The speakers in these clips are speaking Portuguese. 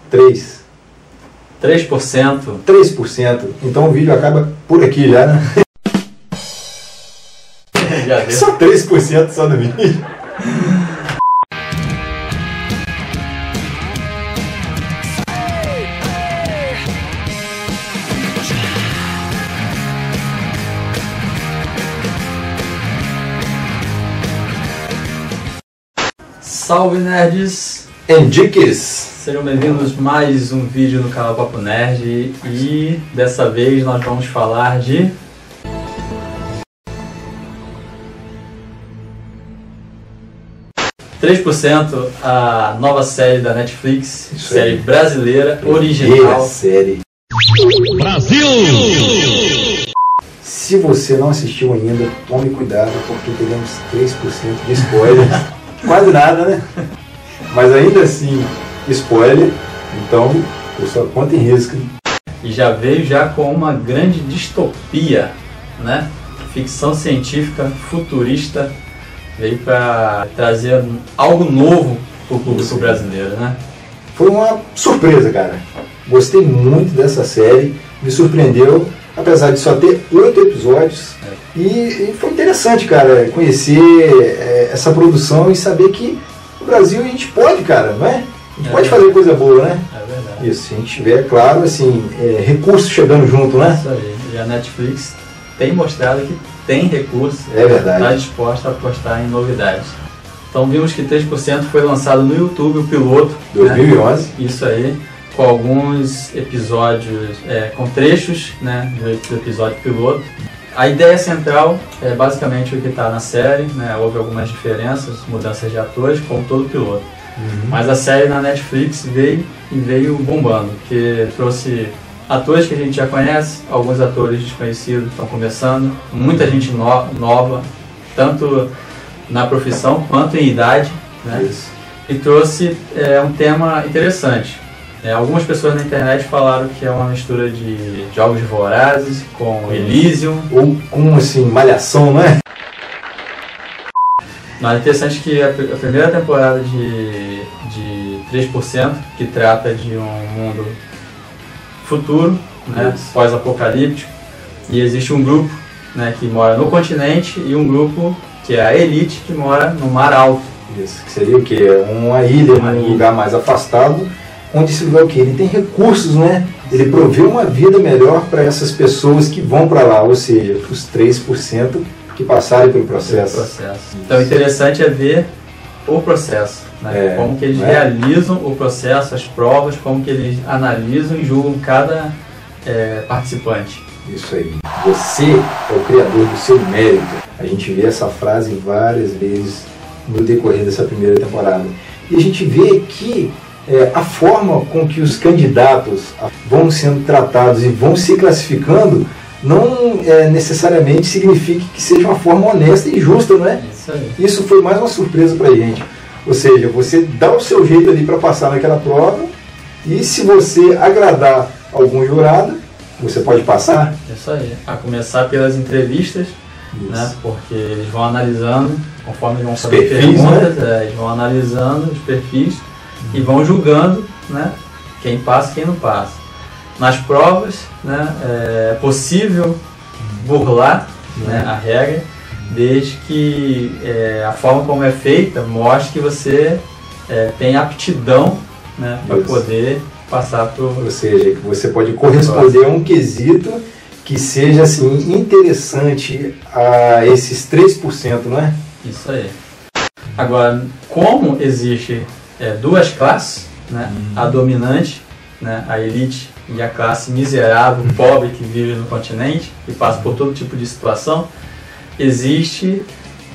3. 3%? 3%. Então o vídeo acaba por aqui já, né? Já deu. Só 3% só do vídeo. Salve nerds! And Dicks! Sejam bem-vindos a mais um vídeo no canal Papo Nerd e dessa vez nós vamos falar de... ...3%, a nova série da Netflix, Isso série aí. brasileira, Primeira original. série. Brasil! Se você não assistiu ainda, tome cuidado porque teremos 3% de spoiler. Quase nada, né? Mas ainda assim, spoiler. Então, por sua conta em risco. E já veio com uma grande distopia, né? Ficção científica, futurista, veio para trazer algo novo para o público brasileiro, né? Foi uma surpresa, cara. Gostei muito dessa série, me surpreendeu, apesar de só ter 8 episódios. E foi interessante, cara, conhecer essa produção e saber que no Brasil a gente pode, cara, não é? A gente pode fazer coisa boa, né? É verdade. Isso, se a gente tiver, claro, assim, recursos chegando junto, né? Isso aí. E a Netflix tem mostrado que tem recursos, É verdade. está disposta a apostar em novidades. Então vimos que 3% foi lançado no YouTube, o piloto. 2011. Né? Isso aí, com alguns episódios, com trechos, né, do episódio piloto. A ideia central é basicamente o que está na série, né? Houve algumas diferenças, mudanças de atores, como todo piloto. Mas a série na Netflix veio bombando, que trouxe atores que a gente já conhece, alguns atores desconhecidos estão começando, muita gente nova, tanto na profissão quanto em idade, né? Isso. E trouxe um tema interessante. Algumas pessoas na internet falaram que é uma mistura de Jogos Vorazes com Elysium. Ou com, assim, malhação, não é? Mas é interessante que a primeira temporada de 3%, que trata de um mundo futuro, né, pós-apocalíptico, e existe um grupo, né, que mora no continente e um grupo que é a elite que mora no mar alto. Isso, que seria o quê? Uma ilha, um lugar mais afastado, onde se vê o quê? Ele tem recursos, né? Ele provê uma vida melhor para essas pessoas que vão para lá, ou seja, os 3% que passarem pelo processo. Então, o interessante é ver o processo, né? Como que eles realizam o processo, as provas, como que eles analisam e julgam cada participante. Isso aí. Você é o criador do seu mérito. A gente vê essa frase várias vezes no decorrer dessa primeira temporada. E a gente vê que a forma com que os candidatos vão sendo tratados e vão se classificando não necessariamente significa que seja uma forma honesta e justa, não é? Isso aí. Isso foi mais uma surpresa pra gente. Ou seja, você dá o seu jeito ali para passar naquela prova e se você agradar algum jurado, você pode passar. Isso aí. A começar pelas entrevistas, né? Porque eles vão analisando, conforme vão fazer perfis, perguntas, eles vão analisando os perfis e vão julgando, né, quem passa e quem não passa. Nas provas, né, é possível burlar, né, a regra, desde que a forma como é feita mostre que você tem aptidão, né, para poder passar por... Ou seja, que você pode corresponder a um quesito que seja assim, interessante a esses 3%, não é? Isso aí. Agora, como existe duas classes, né, a dominante, né, a elite, e a classe miserável, pobre que vive no continente e passa por todo tipo de situação, existe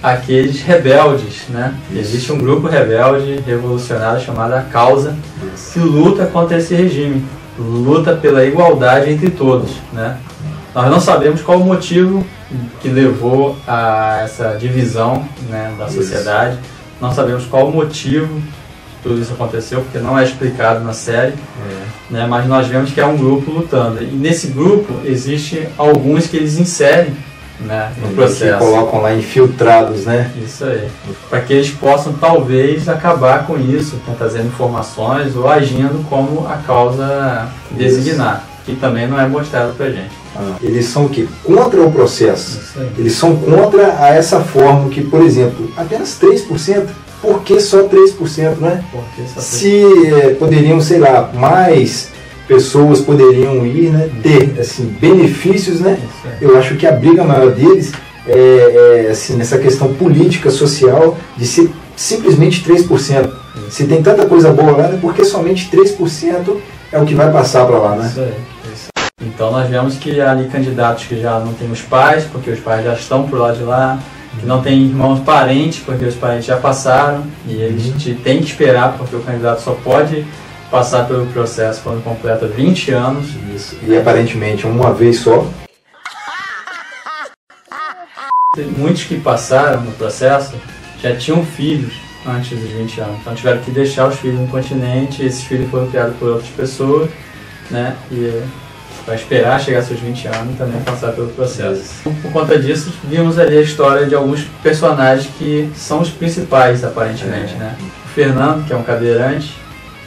aqueles rebeldes, né? Existe um grupo rebelde revolucionário chamado A Causa, que luta contra esse regime, luta pela igualdade entre todos, né? Nós não sabemos qual o motivo que levou a essa divisão, né, da sociedade, não sabemos qual o motivo tudo isso aconteceu, porque não é explicado na série, né, mas nós vemos que é um grupo lutando. E nesse grupo, existe alguns que eles inserem, né, no processo. Que colocam lá infiltrados, né? Isso aí. Para que eles possam, talvez, acabar com isso, trazendo informações ou agindo como a causa designar, que também não é mostrado para a gente. Eles são o quê? Contra o processo. Eles são contra a essa forma que, por exemplo, apenas 3%. Por que só 3%, né? Se poderiam, sei lá, mais pessoas poderiam ir, né, ter assim, benefícios, né? Eu acho que a briga maior deles é assim, nessa questão política, social, de ser simplesmente 3%. Se tem tanta coisa boa lá, é porque somente 3% é o que vai passar para lá, né? Isso aí. Então nós vemos que há ali candidatos que já não têm os pais, porque os pais já estão por lá de lá, que não tem irmãos parentes, porque os parentes já passaram, e eles têm que esperar, porque o candidato só pode passar pelo processo quando completa 20 anos. Isso. E aparentemente uma vez só. Muitos que passaram no processo já tinham filhos antes dos 20 anos, então tiveram que deixar os filhos no continente, e esses filhos foram criados por outras pessoas, né? E vai esperar chegar aos seus 20 anos e também passar pelo processo. Por conta disso, vimos ali a história de alguns personagens que são os principais, aparentemente, né? O Fernando, que é um cadeirante,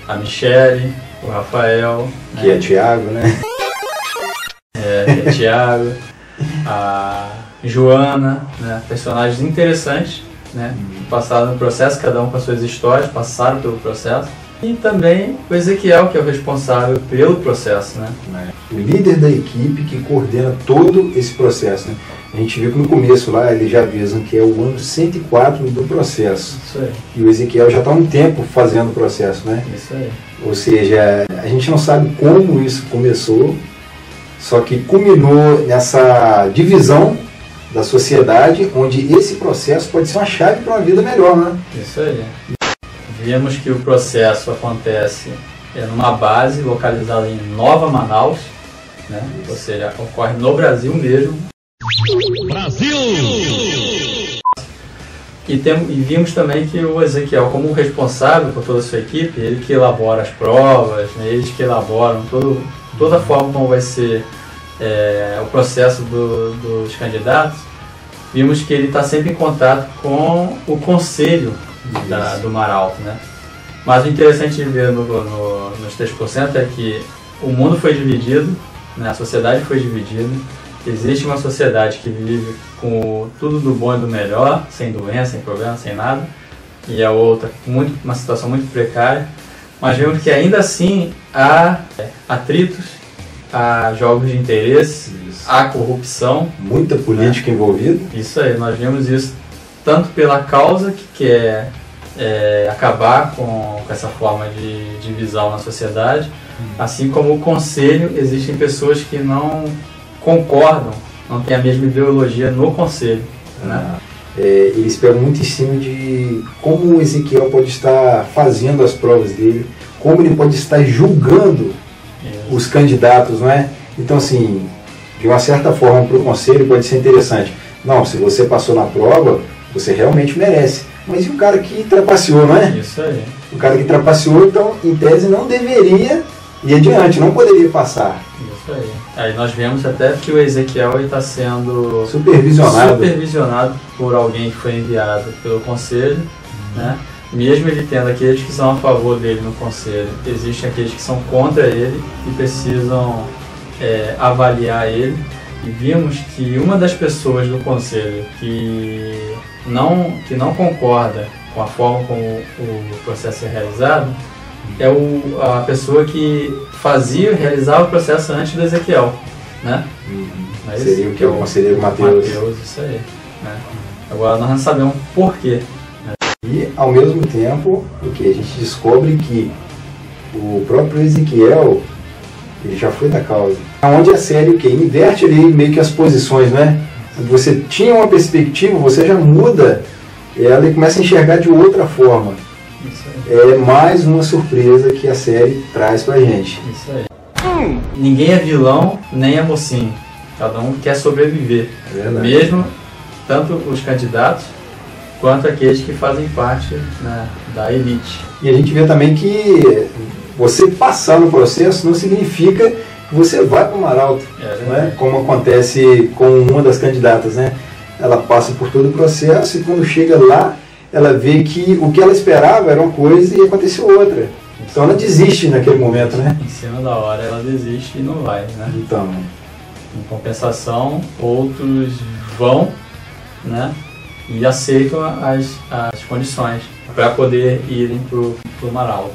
a Michele, o Rafael... Que é Thiago, né? Que é Thiago, a Joana, né? Personagens interessantes, né? Que passaram no processo, cada um com as suas histórias, passaram pelo processo. E também o Ezequiel, que é o responsável pelo processo, né? O líder da equipe que coordena todo esse processo, né? A gente viu que no começo lá eles já avisam que é o ano 104 do processo. Isso aí. E o Ezequiel já está há um tempo fazendo o processo, né? Isso aí. Ou seja, a gente não sabe como isso começou, só que culminou nessa divisão da sociedade, onde esse processo pode ser uma chave para uma vida melhor, né? Isso aí. Vimos que o processo acontece numa base localizada em Nova Manaus, né? Ou seja, ocorre no Brasil mesmo. Brasil! E vimos também que o Ezequiel, como responsável por toda a sua equipe, ele que elabora as provas, né? Eles que elaboram toda a forma como vai ser o processo dos candidatos, vimos que ele está sempre em contato com o conselho do Mar Alto, né? Mas o interessante de ver nos 3% é que o mundo foi dividido, né? A sociedade foi dividida. Existe uma sociedade que vive com tudo do bom e do melhor, sem doença, sem problema, sem nada, e a outra uma situação muito precária. Mas vemos que ainda assim há atritos, há jogos de interesse, há corrupção. Muita política envolvida. Isso aí, nós vimos isso tanto pela causa que quer acabar com essa forma de divisão na sociedade, assim como o conselho, existem pessoas que não concordam, não têm a mesma ideologia no conselho. Né? Eles pegam muito em cima de como o Ezequiel pode estar fazendo as provas dele, como ele pode estar julgando os candidatos, não é? Então, assim, de uma certa forma, para o conselho pode ser interessante. Não, se você passou na prova, você realmente merece. Mas e o cara que trapaceou, não é? Isso aí. O cara que trapaceou, então, em tese, não deveria ir adiante, não poderia passar. Isso aí. Aí nós vemos até que o Ezequiel está sendo supervisionado por alguém que foi enviado pelo conselho, né? Mesmo ele tendo aqueles que são a favor dele no conselho, existem aqueles que são contra ele e precisam avaliar ele. E vimos que uma das pessoas do conselho que não concorda com a forma como o processo é realizado é a pessoa que realizava o processo antes do Ezequiel, né? Seria o que é o conselheiro Mateus. Isso aí. Né? Agora nós não sabemos por quê. E ao mesmo tempo, o que a gente descobre que o próprio Ezequiel, ele já foi da causa. Onde a série inverte ali meio que as posições, né? Você tinha uma perspectiva, você já muda ela e começa a enxergar de outra forma. É mais uma surpresa que a série traz pra gente. Isso aí. Ninguém é vilão, nem é mocinho. Cada um quer sobreviver. Mesmo tanto os candidatos quanto aqueles que fazem parte, né, da elite. E a gente vê também que você passar no processo não significa você vai para o Mar Alto, né? Como acontece com uma das candidatas, né? Ela passa por todo o processo e quando chega lá, ela vê que o que ela esperava era uma coisa e aconteceu outra. Então ela desiste naquele momento, né? Em cima da hora ela desiste e não vai, né? Então, em compensação, outros vão, né? E aceitam as condições para poder irem para o Mar Alto.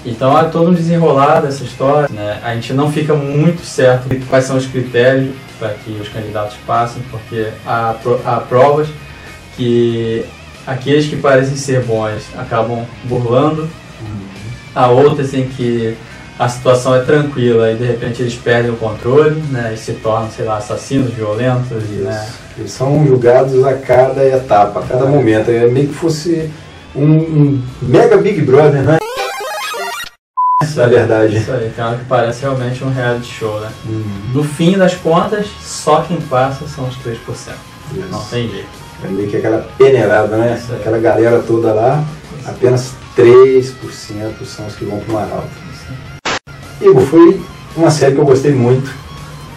Então há todo um desenrolar dessa história, né? A gente não fica muito certo de quais são os critérios para que os candidatos passem, porque há provas que aqueles que parecem ser bons acabam burlando, há outras em que a situação é tranquila e de repente eles perdem o controle, né? E se tornam, sei lá, assassinos violentos, né? Eles são julgados a cada etapa, a cada momento. É meio que fosse um mega Big Brother, né? Isso é verdade. Isso aí, tem hora que parece realmente um reality show, né? No fim das contas, só quem passa são os 3%. Isso. Não tem jeito. É meio que aquela peneirada, né? Isso aí. Aquela galera toda lá, apenas 3% são os que vão para o Mar Alto. Igor, foi uma série que eu gostei muito.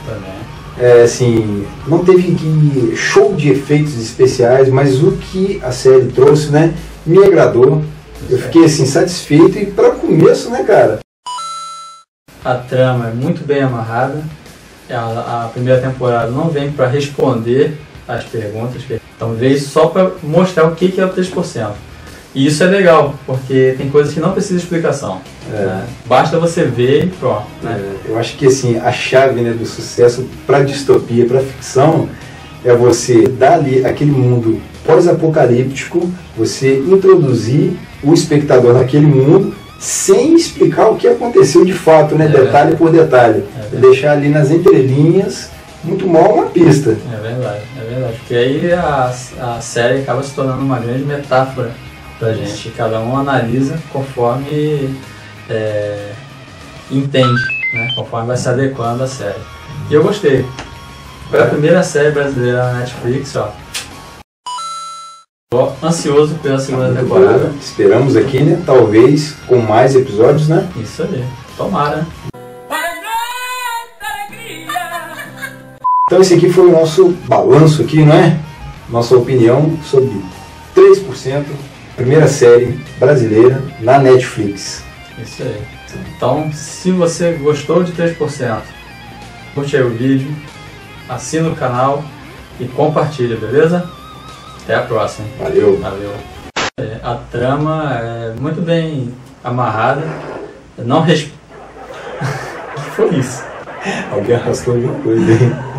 Também. Assim, não teve show de efeitos especiais, mas o que a série trouxe, né, me agradou. Eu fiquei assim satisfeito e para começo, né, cara? A trama é muito bem amarrada. A primeira temporada não vem para responder as perguntas, então veio só para mostrar o que é o 3%. E isso é legal, porque tem coisas que não precisam de explicação. Né? Basta você ver e pronto. Né? Eu acho que assim, a chave, né, do sucesso para distopia, para ficção, é você dar ali aquele mundo pós-apocalíptico, você introduzir o espectador naquele mundo sem explicar o que aconteceu de fato, né, detalhe por detalhe. Deixar ali nas entrelinhas, muito mal uma pista. É verdade. Porque aí a série acaba se tornando uma grande metáfora pra gente. Cada um analisa conforme entende, né? Conforme vai se adequando à série. E eu gostei. Foi a primeira série brasileira na Netflix, ó. Tô ansioso pela segunda temporada. Esperamos aqui, né? Talvez com mais episódios, né? Isso aí. Tomara. Então esse aqui foi o nosso balanço aqui, não é? Nossa opinião sobre 3%, primeira série brasileira na Netflix. Isso aí. Então, se você gostou de 3%, curte aí o vídeo, assina o canal e compartilha, beleza? Até a próxima. Valeu. A trama é muito bem amarrada. Não O que foi isso? Alguém arrastou alguma coisa aí.